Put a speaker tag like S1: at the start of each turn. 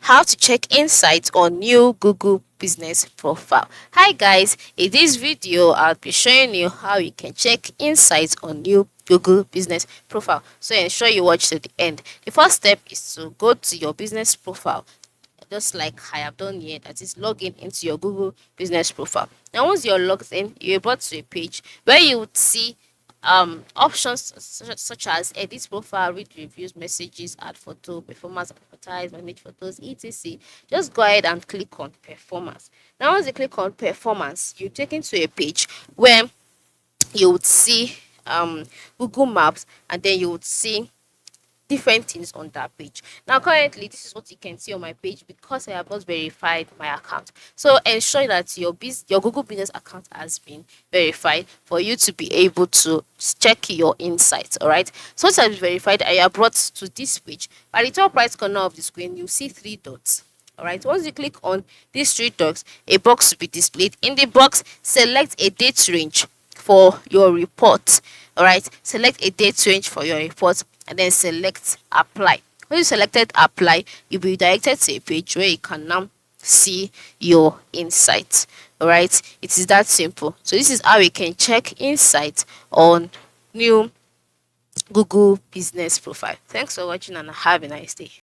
S1: how to check insights on new Google business profile. Hi guys, in this video I'll be showing you how you can check insights on new Google business profile. So ensure you watch to the end. The first step is to go to your business profile, just like I have done here, that is log in into your Google business profile. Now once you're logged in, you're brought to a page where you would see options such as edit profile, read reviews, messages, add photo, performance, advertise, manage photos, etc. Just go ahead and click on performance. Now once you click on performance, you're taken to a page where you would see Google Maps, and then you would see different things on that page. Now, currently, this is what you can see on my page because I have not verified my account. So ensure that your Google Business account has been verified for you to be able to check your insights. All right. So once it's verified, I are brought to this page. By the top right corner of the screen, you see three dots. All right. Once you click on these three dots, a box will be displayed. In the box, select a date range for your report. All right, select a date range for your report and then select apply. When you selected apply, you'll be directed to a page where you can now see your insights. All right, it is that simple. So this is how we can check insights on new Google business profile. Thanks for watching and have a nice day.